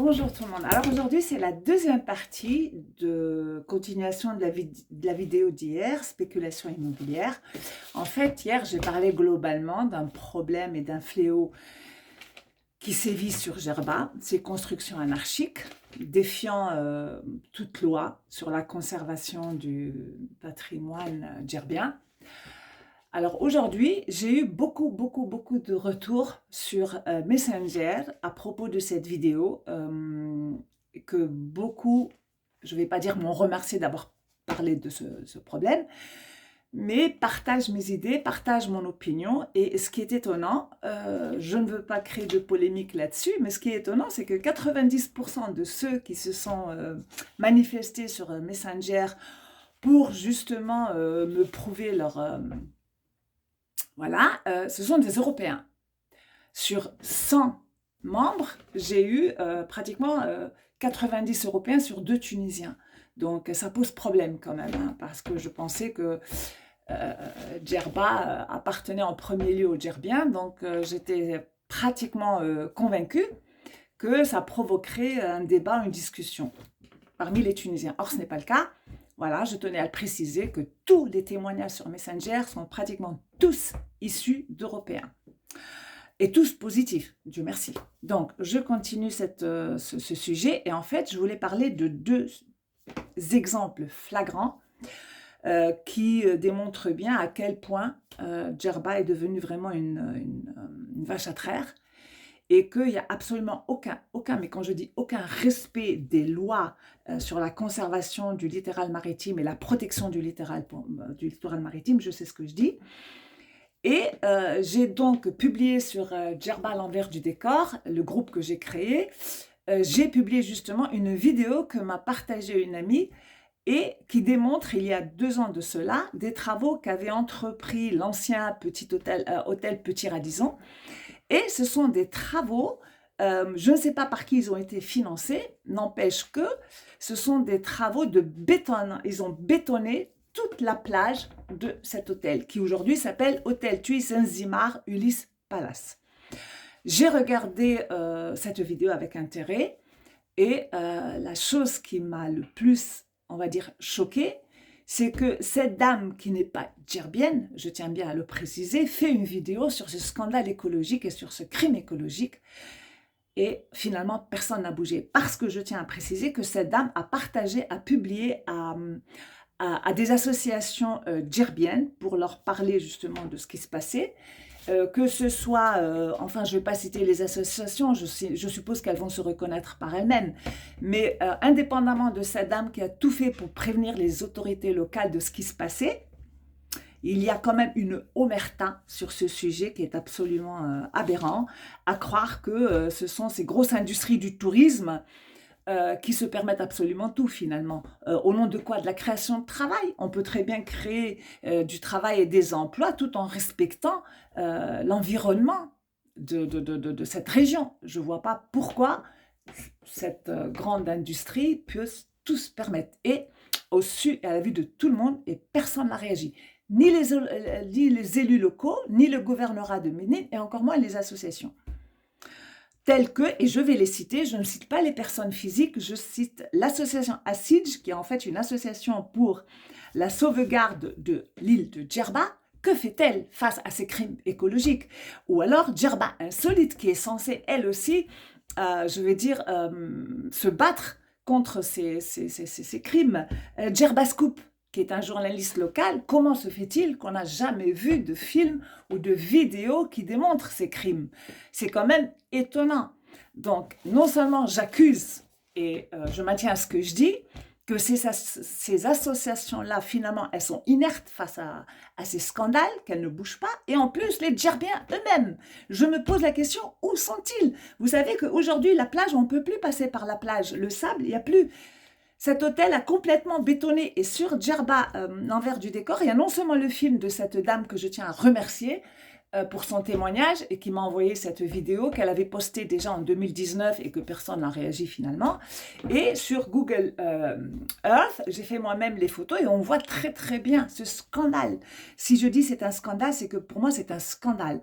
Bonjour tout le monde. Alors aujourd'hui, c'est la deuxième partie de continuation de la vidéo d'hier, spéculation immobilière. En fait, hier, j'ai parlé globalement d'un problème et d'un fléau qui sévit sur Djerba, ces constructions anarchiques, défiant toute loi sur la conservation du patrimoine djerbien. Alors aujourd'hui, j'ai eu beaucoup de retours sur Messenger à propos de cette vidéo que beaucoup, je ne vais pas dire m'ont remercié d'avoir parlé de ce problème, mais partagent mes idées, partagent mon opinion. Et ce qui est étonnant, je ne veux pas créer de polémique là-dessus, mais ce qui est étonnant, c'est que 90% de ceux qui se sont manifestés sur Messenger pour justement me prouver leur... Voilà, ce sont des Européens. Sur 100 membres, j'ai eu pratiquement 90 Européens sur 2 Tunisiens. Donc ça pose problème quand même, hein, parce que je pensais que Djerba appartenait en premier lieu aux Djerbiens, donc j'étais pratiquement convaincue que ça provoquerait un débat, une discussion parmi les Tunisiens. Or, ce n'est pas le cas. Voilà, je tenais à le préciser que tous les témoignages sur Messenger sont pratiquement tous issus d'Européens. Et tous positifs, Dieu merci. Donc, je continue ce sujet. Et en fait, je voulais parler de 2 exemples flagrants qui démontrent bien à quel point Djerba est devenu vraiment une vache à traire. Et qu'il n'y a absolument aucun, mais quand je dis aucun respect des lois sur la conservation du littoral maritime et la protection du littoral maritime, je sais ce que je dis. Et j'ai donc publié sur Djerba l'envers du décor, le groupe que j'ai créé, j'ai publié justement une vidéo que m'a partagée une amie et qui démontre, il y a 2 ans de cela, des travaux qu'avait entrepris l'ancien hôtel Petit Radisson. Et ce sont des travaux, je ne sais pas par qui ils ont été financés, n'empêche que ce sont des travaux de béton. Ils ont bétonné toute la plage de cet hôtel, qui aujourd'hui s'appelle Hôtel TUI Zanzibar Ulysse Palace. J'ai regardé cette vidéo avec intérêt et la chose qui m'a le plus, on va dire, choquée, c'est que cette dame qui n'est pas djerbienne, je tiens bien à le préciser, fait une vidéo sur ce scandale écologique et sur ce crime écologique. Et finalement, personne n'a bougé. Parce que je tiens à préciser que cette dame a partagé, a publié à des associations djerbiennes pour leur parler justement de ce qui se passait. Que ce soit, enfin je ne vais pas citer les associations, je suppose qu'elles vont se reconnaître par elles-mêmes, mais indépendamment de cette dame qui a tout fait pour prévenir les autorités locales de ce qui se passait, il y a quand même une omerta sur ce sujet qui est absolument aberrant, à croire que ce sont ces grosses industries du tourisme qui se permettent absolument tout finalement. Au nom de quoi? De la création de travail. On peut très bien créer du travail et des emplois tout en respectant l'environnement de cette région. Je ne vois pas pourquoi cette grande industrie peut tout se permettre. Et au su et à la vue de tout le monde, et personne n'a réagi. Ni les élus locaux, ni le gouvernorat de Médine, et encore moins les associations. Tels que, et je vais les citer, je ne cite pas les personnes physiques, je cite l'association ASIDJ, qui est en fait une association pour la sauvegarde de l'île de Djerba. Que fait-elle face à ces crimes écologiques? Ou alors Djerba Insolite, qui est censée, elle aussi, je vais dire, se battre contre ces crimes. Djerba Scoop, qui est un journaliste local, comment se fait-il qu'on n'a jamais vu de film ou de vidéo qui démontre ces crimes? C'est quand même étonnant. Donc, non seulement j'accuse, et je maintiens ce que je dis, que ces associations-là, finalement, elles sont inertes face à ces scandales, qu'elles ne bougent pas, et en plus, les Djerbiens eux-mêmes. Je me pose la question, où sont-ils? Vous savez qu'aujourd'hui, la plage, on ne peut plus passer par la plage. Le sable, il n'y a plus... Cet hôtel a complètement bétonné, et sur Djerba, l'envers du décor, il y a non seulement le film de cette dame que je tiens à remercier pour son témoignage et qui m'a envoyé cette vidéo qu'elle avait postée déjà en 2019 et que personne n'a réagi finalement. Et sur Google Earth, j'ai fait moi-même les photos et on voit très bien ce scandale. Si je dis c'est un scandale, c'est que pour moi c'est un scandale.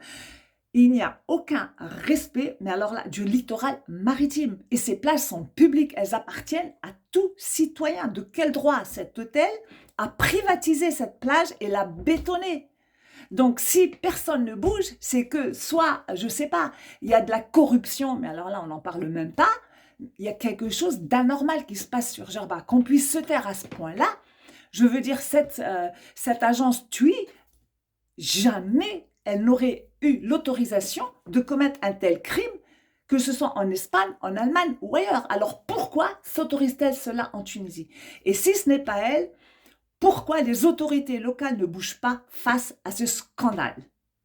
il n'y a aucun respect, mais alors là, du littoral maritime. Et ces plages sont publiques, elles appartiennent à tout citoyen. De quel droit cet hôtel a privatisé cette plage et l'a bétonnée? Donc, si personne ne bouge, c'est que soit, je ne sais pas, il y a de la corruption, mais alors là, on n'en parle même pas, il y a quelque chose d'anormal qui se passe sur Djerba. Qu'on puisse se taire à ce point-là, je veux dire, cette agence TUI, jamais elle n'aurait eu l'autorisation de commettre un tel crime, que ce soit en Espagne, en Allemagne ou ailleurs. Alors pourquoi s'autorise-t-elle cela en Tunisie? Et si ce n'est pas elle, pourquoi les autorités locales ne bougent pas face à ce scandale?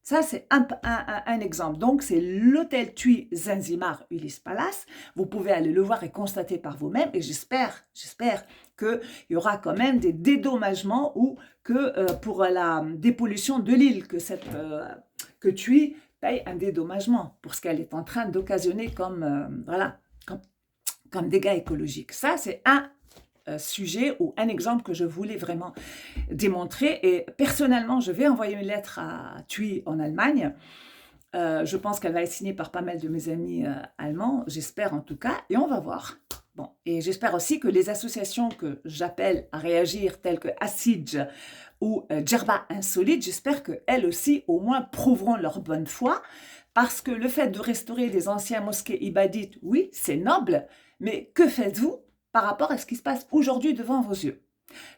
Ça, c'est un exemple. Donc, c'est l'hôtel TUI Zanzibar Ulysse Palace. Vous pouvez aller le voir et constater par vous-même. Et j'espère qu'il y aura quand même des dédommagements ou que pour la dépollution de l'île, que TUI paye un dédommagement pour ce qu'elle est en train d'occasionner comme dégâts écologiques. Ça, c'est un sujet ou un exemple que je voulais vraiment démontrer. Et personnellement, je vais envoyer une lettre à TUI en Allemagne. Je pense qu'elle va être signée par pas mal de mes amis allemands, j'espère en tout cas, et on va voir. Bon, et j'espère aussi que les associations que j'appelle à réagir, telles que Assidj ou Djerba Insolite, j'espère qu'elles aussi, au moins, prouveront leur bonne foi, parce que le fait de restaurer des anciens mosquées ibadites, oui, c'est noble, mais que faites-vous par rapport à ce qui se passe aujourd'hui devant vos yeux?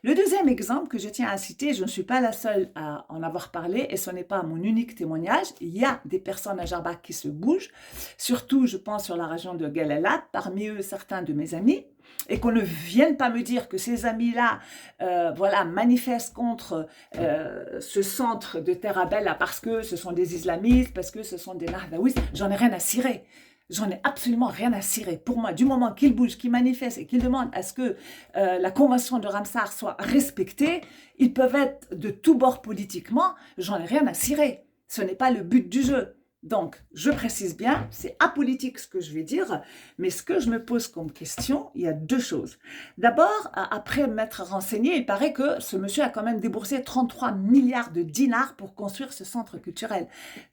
Le deuxième exemple que je tiens à citer, je ne suis pas la seule à en avoir parlé et ce n'est pas mon unique témoignage. Il y a des personnes à Djerba qui se bougent, surtout je pense sur la région de Guelala, parmi eux certains de mes amis, et qu'on ne vienne pas me dire que ces amis-là manifestent contre ce centre de Terra Bella parce que ce sont des islamistes, parce que ce sont des Nahdaouis, j'en ai rien à cirer. J'en ai absolument rien à cirer. Pour moi, du moment qu'ils bougent, qu'ils manifestent et qu'ils demandent à ce que la convention de Ramsar soit respectée, ils peuvent être de tous bords politiquement, j'en ai rien à cirer. Ce n'est pas le but du jeu. Donc, je précise bien, c'est apolitique ce que je vais dire, mais ce que je me pose comme question, il y a deux choses. D'abord, après m'être renseigné, il paraît que ce monsieur a quand même déboursé 33 milliards de dinars pour construire ce centre culturel.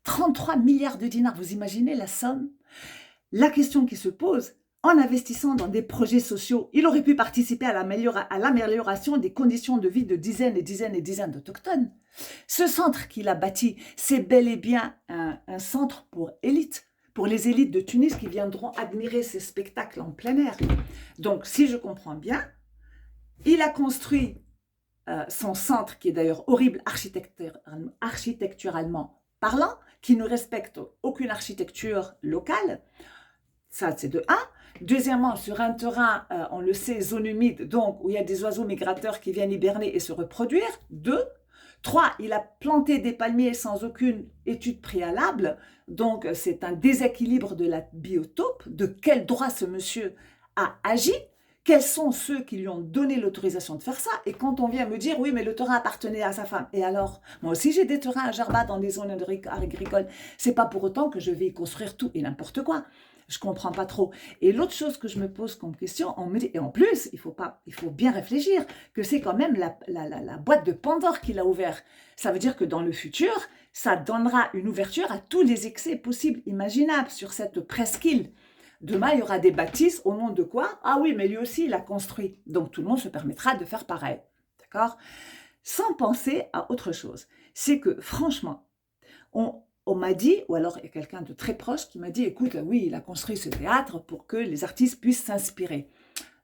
33 milliards de dinars, vous imaginez la somme? La question qui se pose, en investissant dans des projets sociaux, il aurait pu participer à l'amélioration des conditions de vie de dizaines et dizaines et dizaines d'autochtones. Ce centre qu'il a bâti, c'est bel et bien un centre pour élites, pour les élites de Tunis qui viendront admirer ces spectacles en plein air. Donc, si je comprends bien, il a construit son centre, qui est d'ailleurs horrible architecturalement parlant, qui ne respecte aucune architecture locale. Ça, c'est de 1. Deuxièmement, sur un terrain, on le sait, zone humide, donc où il y a des oiseaux migrateurs qui viennent hiberner et se reproduire. 2. 3. Il a planté des palmiers sans aucune étude préalable. Donc, c'est un déséquilibre de la biotope. De quel droit ce monsieur a agi? Quels sont ceux qui lui ont donné l'autorisation de faire ça? Et quand on vient me dire, oui, mais le terrain appartenait à sa femme. Et alors, moi aussi, j'ai des terrains à Djerba dans des zones agricoles. C'est pas pour autant que je vais y construire tout et n'importe quoi. Je comprends pas trop. Et l'autre chose que je me pose comme question, on me dit, et en plus, il faut bien réfléchir, que c'est quand même la boîte de Pandore qu'il a ouvert. Ça veut dire que dans le futur, ça donnera une ouverture à tous les excès possibles, imaginables sur cette presqu'île. Demain, il y aura des bâtisses au nom de quoi? Ah oui, mais lui aussi, il a construit. Donc, tout le monde se permettra de faire pareil. D'accord? Sans penser à autre chose. C'est que, franchement, on m'a dit, ou alors il y a quelqu'un de très proche qui m'a dit, écoute, oui, il a construit ce théâtre pour que les artistes puissent s'inspirer.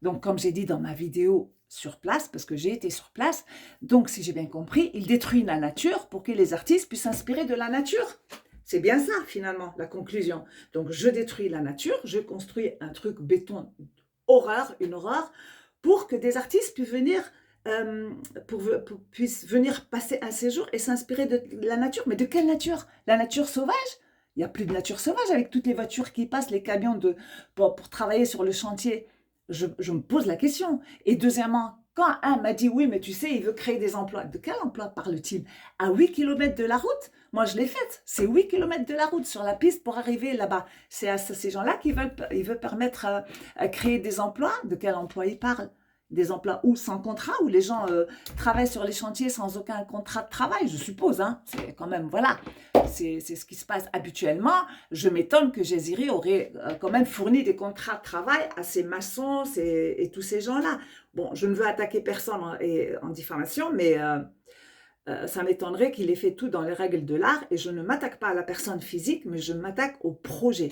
Donc, comme j'ai dit dans ma vidéo sur place, parce que j'ai été sur place, donc, si j'ai bien compris, il détruit la nature pour que les artistes puissent s'inspirer de la nature. C'est bien ça, finalement, la conclusion. Donc, je détruis la nature, je construis un truc béton, une horreur, pour que des artistes puissent venir passer un séjour et s'inspirer de la nature. Mais de quelle nature? La nature sauvage? Il n'y a plus de nature sauvage avec toutes les voitures qui passent, les camions pour travailler sur le chantier. Je me pose la question. Et deuxièmement, quand un m'a dit, oui, mais tu sais, il veut créer des emplois. De quel emploi parle-t-il? À 8 km de la route? Moi, je l'ai faite. C'est 8 km de la route sur la piste pour arriver là-bas. C'est à ces gens-là qui veulent permettre à créer des emplois. De quel emploi ils parlent? des emplois où sans contrat, où les gens travaillent sur les chantiers sans aucun contrat de travail, je suppose. Hein. C'est quand même, voilà, c'est ce qui se passe habituellement. Je m'étonne que Jaziri aurait quand même fourni des contrats de travail à ces maçons et tous ces gens-là. Bon, je ne veux attaquer personne en diffamation, mais ça m'étonnerait qu'il ait fait tout dans les règles de l'art. Et je ne m'attaque pas à la personne physique, mais je m'attaque au projet.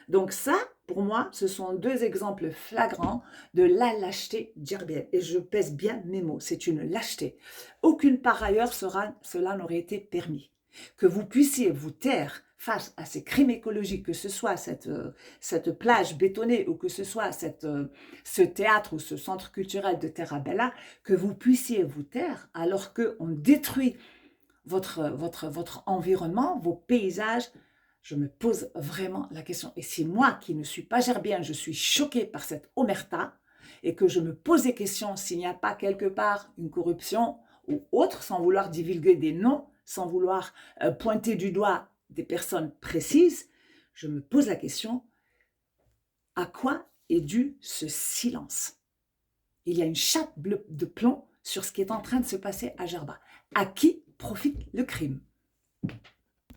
Donc ça, pour moi, ce sont deux exemples flagrants de la lâcheté djerbienne. Et je pèse bien mes mots, c'est une lâcheté. Aucune part ailleurs cela n'aurait été permis. Que vous puissiez vous taire face à ces crimes écologiques, que ce soit cette plage bétonnée ou que ce soit ce théâtre ou ce centre culturel de Terra Bella, que vous puissiez vous taire alors qu'on détruit votre environnement, vos paysages. Je me pose vraiment la question. Et si moi, qui ne suis pas gerbienne, je suis choquée par cette omerta et que je me pose des questions s'il n'y a pas quelque part une corruption ou autre, sans vouloir divulguer des noms, sans vouloir pointer du doigt des personnes précises, je me pose la question, à quoi est dû ce silence? Il y a une chape de plomb sur ce qui est en train de se passer à Gerba. À qui profite le crime?